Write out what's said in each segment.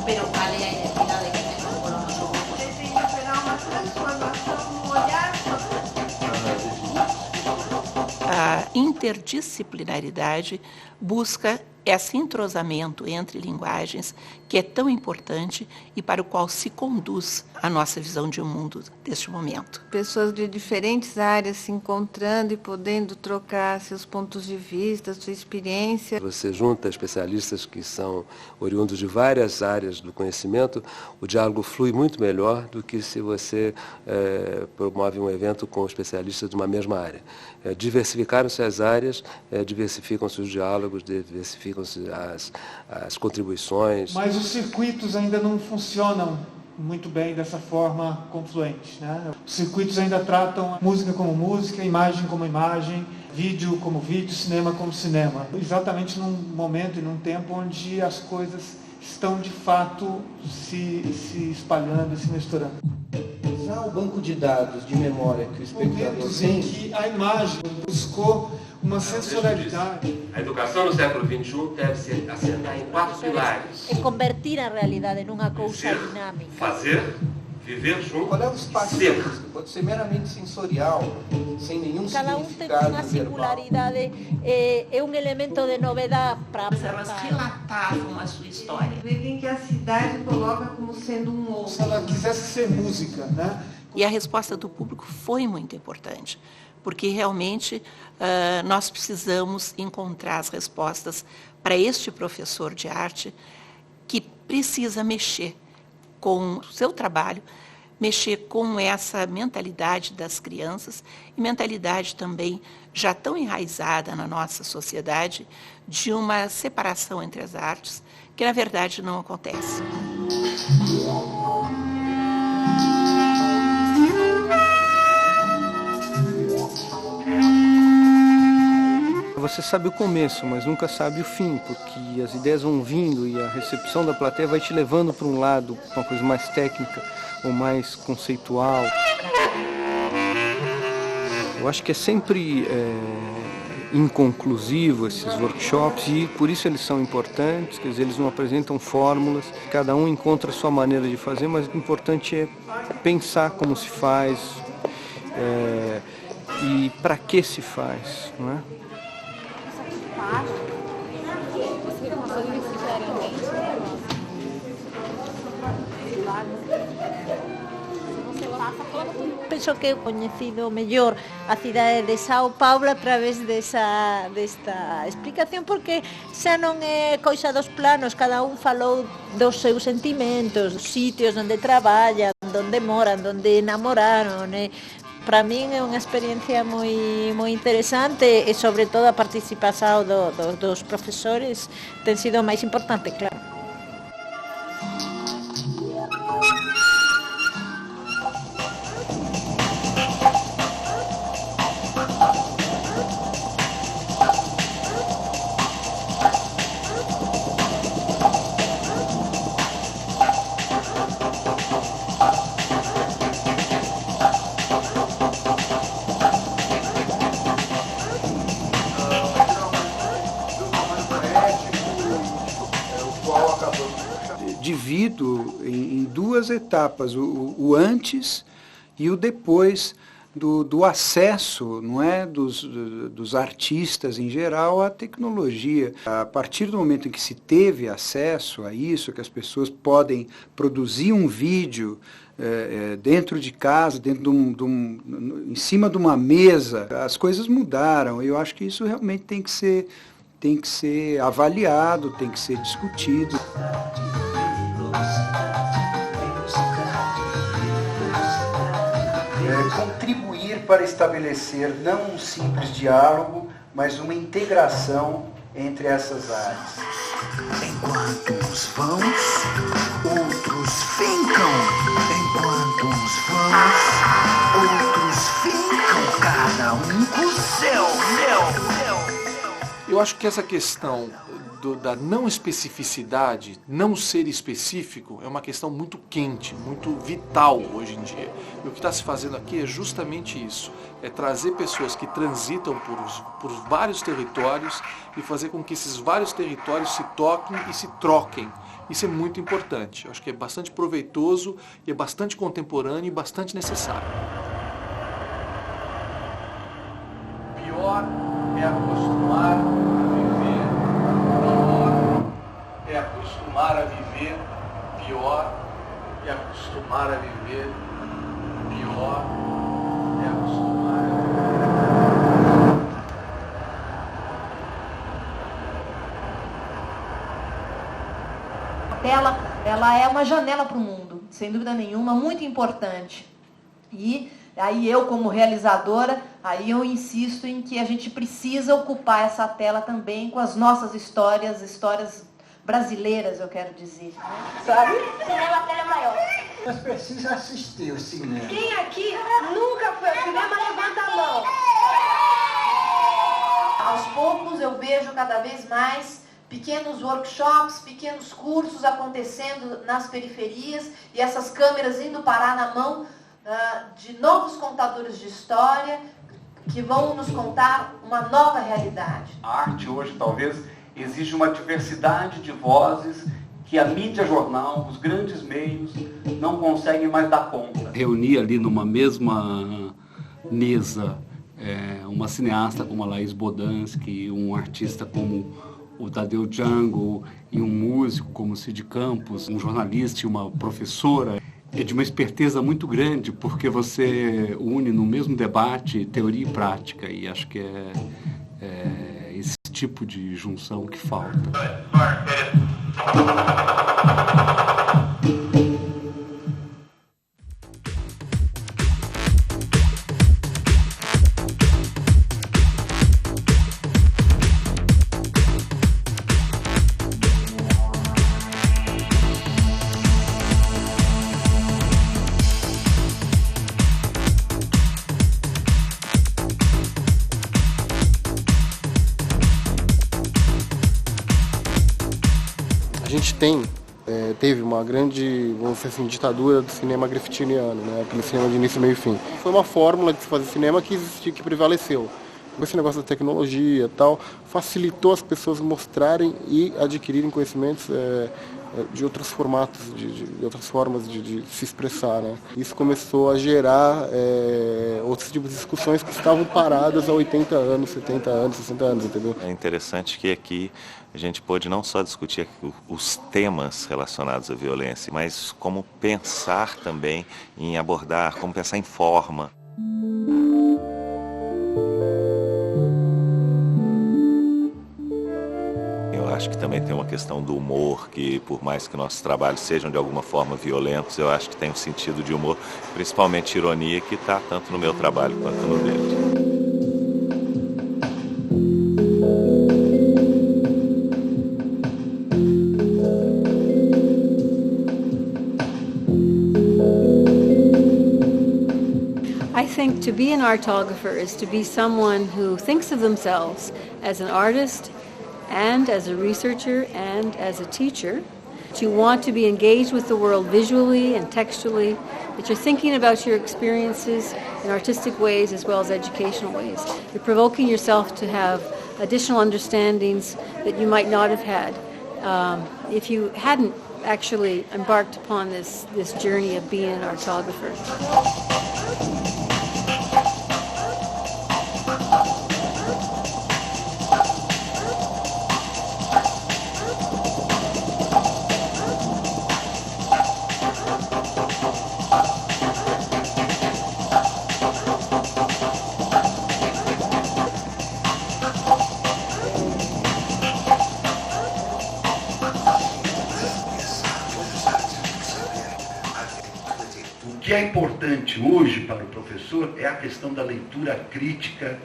pero ¿cuál es la identidad de que tenemos por nosotros? Tem que operar uma transformação no olhar. A interdisciplinaridade busca esse entrosamento entre linguagens que é tão importante e para o qual se conduz a nossa visão de mundo deste momento. Pessoas de diferentes áreas se encontrando e podendo trocar seus pontos de vista, sua experiência. Você junta especialistas que são oriundos de várias áreas do conhecimento, o diálogo flui muito melhor do que se você promove um evento com especialistas de uma mesma área. Diversificaram-se as áreas, diversificam-se os diálogos, diversificam-se as contribuições. Mas os circuitos ainda não funcionam muito bem dessa forma confluente, né? Os circuitos ainda tratam música como música, imagem como imagem, vídeo como vídeo, cinema como cinema. Exatamente num momento e num tempo onde as coisas estão de fato se espalhando, se misturando. Usar o banco de dados de memória que o espectador Momentos tem... em que a imagem buscou uma sensorialidade. A educação no século XXI deve se assentar em 4 pilares. É convertir a realidade numa coisa dinâmica. Fazer, viver junto, Qual é o espaço da música? Pode ser meramente sensorial, sem nenhum Cada tem significado uma verbal. singularidade, é um elemento de novidade para Elas relatavam a sua história. Em que a cidade coloca como sendo um outro. Se ela quisesse ser música, né? E a resposta do público foi muito importante, porque realmente nós precisamos encontrar as respostas para este professor de arte que precisa mexer com o seu trabalho, mexer com essa mentalidade das crianças e mentalidade também já tão enraizada na nossa sociedade de uma separação entre as artes que, na verdade, não acontece. Você sabe o começo, mas nunca sabe o fim, porque as ideias vão vindo e a recepção da plateia vai te levando para um lado, para uma coisa mais técnica ou mais conceitual. Eu acho que é sempre inconclusivo esses workshops e por isso eles são importantes, quer dizer, eles não apresentam fórmulas, cada um encontra a sua maneira de fazer, mas o importante é pensar como se faz e para que se faz, não é? Penso que he conhecido mellor a cidade de São Paulo a través desta explicación, porque xa non é coisa dos planos, cada un falou dos seus sentimentos, dos sitios onde traballan, onde moran, onde enamoraron. Para min é unha experiencia moi interesante e, sobre todo, a participación dos profesores ten sido máis importante, claro. Divido em duas etapas, o antes e o depois do acesso, não é, dos artistas em geral à tecnologia. A partir do momento em que se teve acesso a isso, que as pessoas podem produzir um vídeo dentro de casa, em cima de uma mesa, as coisas mudaram. Eu acho que isso realmente tem que ser avaliado, tem que ser discutido. Contribuir para estabelecer não um simples diálogo, mas uma integração entre essas áreas. Enquanto uns vão, outros ficam. Enquanto uns vão, outros ficam. Cada um com o seu, Eu acho que essa questão da não especificidade, não ser específico, é uma questão muito quente, muito vital hoje em dia. E o que está se fazendo aqui é justamente isso, é trazer pessoas que transitam por vários territórios e fazer com que esses vários territórios se toquem e se troquem Isso é muito importante. Eu acho que é bastante proveitoso, e é bastante contemporâneo e bastante necessário. Pior é acostumar a viver. Pior é acostumar a viver. Pior é acostumar a viver. Pior é acostumar a viver. A tela, ela é uma janela para o mundo, sem dúvida nenhuma, muito importante. E aí eu, como realizadora, aí eu insisto em que a gente precisa ocupar essa tela também com as nossas histórias brasileiras, eu quero dizer. Sabe? Cinema, a tela é maior. Mas precisa assistir o cinema. Quem aqui nunca foi ao cinema, levanta a mão. Aos poucos eu vejo cada vez mais pequenos workshops, pequenos cursos acontecendo nas periferias e essas câmeras indo parar na mão de novos contadores de história que vão nos contar uma nova realidade. A arte hoje talvez exige uma diversidade de vozes que a mídia jornal, os grandes meios, não conseguem mais dar conta. Reunir ali numa mesma mesa uma cineasta como a Laís Bodansky, um artista como o Tadeu Django e um músico como o Cid Campos, um jornalista e uma professora, é de uma esperteza muito grande, porque você une no mesmo debate teoria e prática, e acho que é esse tipo de junção que falta. A gente teve uma grande, vamos dizer assim, ditadura do cinema grafitiniano, né? Aquele cinema de início, meio e fim. Foi uma fórmula de se fazer cinema que existia, que prevaleceu. Esse negócio da tecnologia e tal, facilitou as pessoas mostrarem e adquirirem conhecimentos de outros formatos, de outras formas de se expressar, né? Isso começou a gerar outros tipos de discussões que estavam paradas há 80 anos, 70 anos, 60 anos, entendeu? É interessante que aqui a gente pôde não só discutir os temas relacionados à violência, mas como pensar também em abordar, como pensar em forma. Eu acho que também tem uma questão do humor, que por mais que nossos trabalhos sejam de alguma forma violentos, eu acho que tem um sentido de humor, principalmente ironia, que está tanto no meu trabalho quanto no dele. I think to be an artographer is to be someone who thinks of themselves as an artist and as a researcher and as a teacher. You want to be engaged with the world visually and textually, that you're thinking about your experiences in artistic ways as well as educational ways. You're provoking yourself to have additional understandings that you might not have had if you hadn't actually embarked upon this journey of being an artographer. O que é importante hoje para o professor é a questão da leitura crítica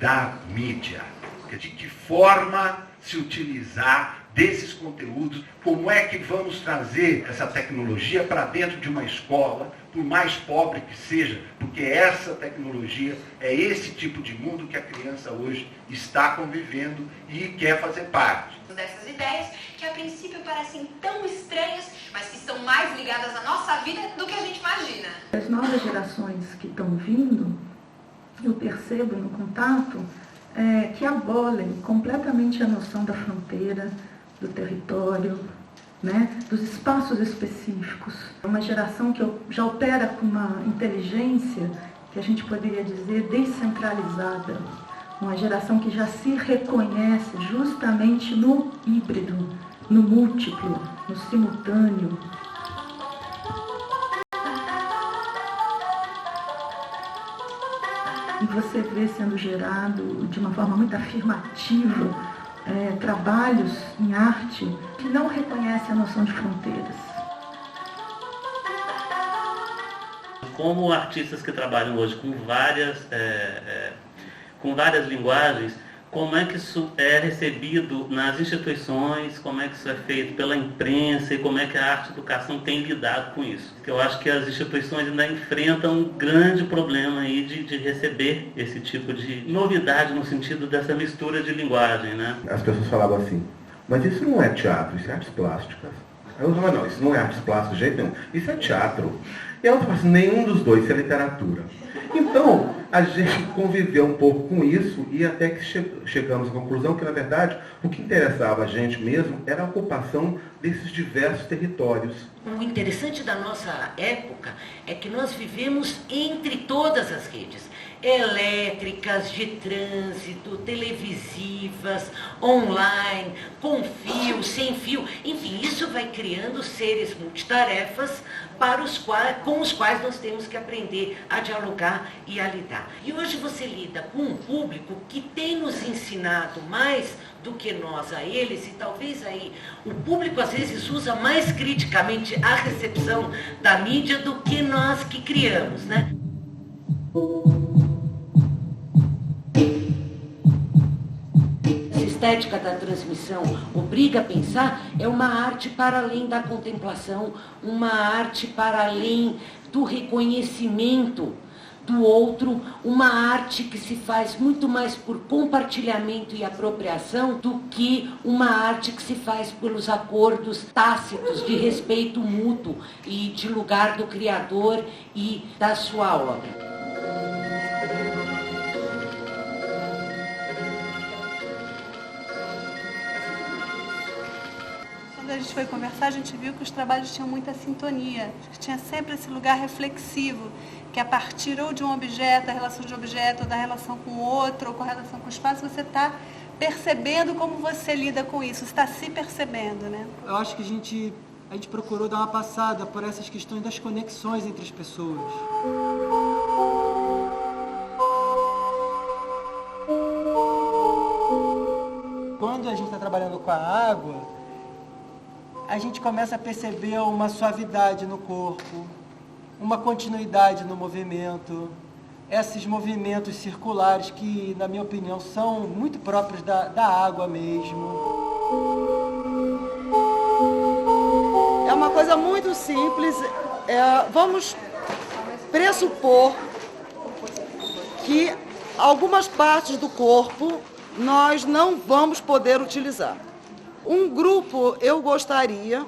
da mídia. De que forma se utilizar desses conteúdos, como é que vamos trazer essa tecnologia para dentro de uma escola, por mais pobre que seja, porque essa tecnologia é esse tipo de mundo que a criança hoje está convivendo e quer fazer parte. Dessas ideias que a princípio parecem tão estranhas, mas que estão mais ligadas à nossa vida do que a gente imagina. As novas gerações que estão vindo, eu percebo no contato, que abolem completamente a noção da fronteira, do território, né, dos espaços específicos. É uma geração que já opera com uma inteligência que a gente poderia dizer descentralizada. Uma geração que já se reconhece justamente no híbrido, no múltiplo, no simultâneo. E você vê sendo gerado de uma forma muito afirmativa trabalhos em arte que não reconhecem a noção de fronteiras. Como artistas que trabalham hoje com várias linguagens, como é que isso é recebido nas instituições, como é que isso é feito pela imprensa e como é que a arte e a educação tem lidado com isso? Porque eu acho que as instituições ainda enfrentam um grande problema aí de receber esse tipo de novidade no sentido dessa mistura de linguagem, né? As pessoas falavam assim, mas isso não é teatro, isso é artes plásticas. Aí eu falava, não, isso não é artes plásticas de jeito nenhum, isso é teatro. E ela falou assim, nenhum dos dois, isso é literatura. Então, a gente conviveu um pouco com isso e até que chegamos à conclusão que, na verdade, o que interessava a gente mesmo era a ocupação desses diversos territórios. O interessante da nossa época é que nós vivemos entre todas as redes. Elétricas, de trânsito, televisivas, online, com fio, sem fio. Enfim, isso vai criando seres multitarefas com os quais nós temos que aprender a dialogar e a lidar. E hoje você lida com um público que tem nos ensinado mais do que nós a eles, e talvez aí o público às vezes usa mais criticamente a recepção da mídia do que nós que criamos, né? A estética da transmissão obriga a pensar, é uma arte para além da contemplação, uma arte para além do reconhecimento do outro, uma arte que se faz muito mais por compartilhamento e apropriação do que uma arte que se faz pelos acordos tácitos de respeito mútuo e de lugar do criador e da sua obra. Quando a gente foi conversar, a gente viu que os trabalhos tinham muita sintonia, que tinha sempre esse lugar reflexivo, que a partir ou de um objeto, da relação de objeto, ou da relação com o outro, ou com a relação com o espaço, você está percebendo como você lida com isso, você está se percebendo, né? Eu acho que a gente procurou dar uma passada por essas questões das conexões entre as pessoas. Quando a gente está trabalhando com a água, a gente começa a perceber uma suavidade no corpo, uma continuidade no movimento, esses movimentos circulares que, na minha opinião, são muito próprios da água mesmo. É uma coisa muito simples. Vamos pressupor que algumas partes do corpo nós não vamos poder utilizar. Um grupo, eu gostaria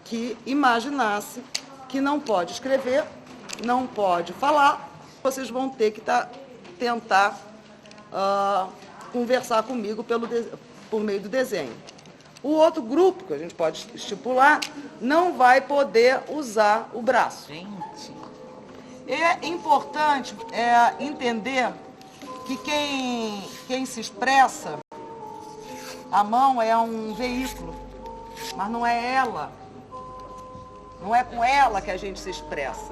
que imaginasse que não pode escrever, não pode falar, vocês vão ter que tentar conversar comigo por meio do desenho. O outro grupo, que a gente pode estipular, não vai poder usar o braço. É importante entender que quem se expressa, a mão é um veículo, mas não é ela. Não é com ela que a gente se expressa.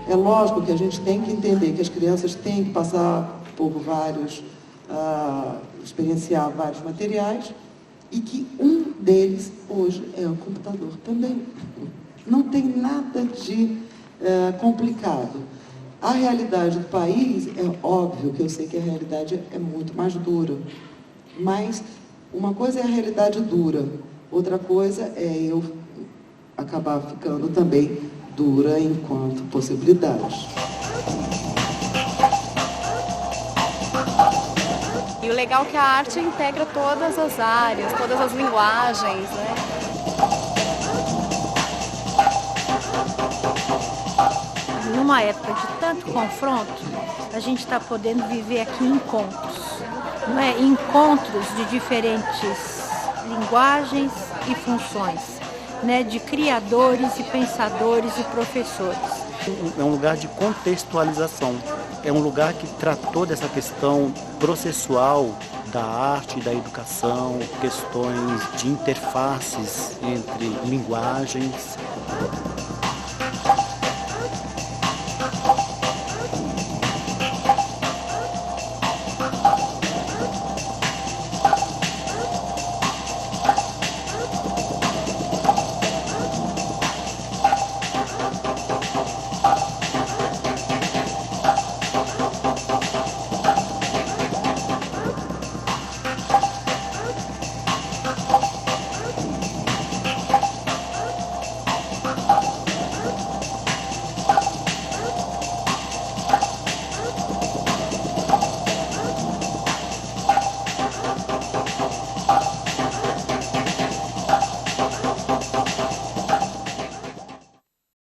É lógico que a gente tem que entender que as crianças têm que passar por experienciar vários materiais e que um deles hoje é o computador também. Não tem nada de complicado. A realidade do país, é óbvio que eu sei que a realidade é muito mais dura, mas uma coisa é a realidade dura, outra coisa é eu acabar ficando também dura enquanto possibilidade. E o legal é que a arte integra todas as áreas, todas as linguagens, né? numa época de tanto confronto, a gente está podendo viver aqui encontros, não é? Encontros de diferentes linguagens e funções, né? De criadores e pensadores e professores. É um lugar de contextualização, é um lugar que tratou dessa questão processual da arte e da educação, questões de interfaces entre linguagens,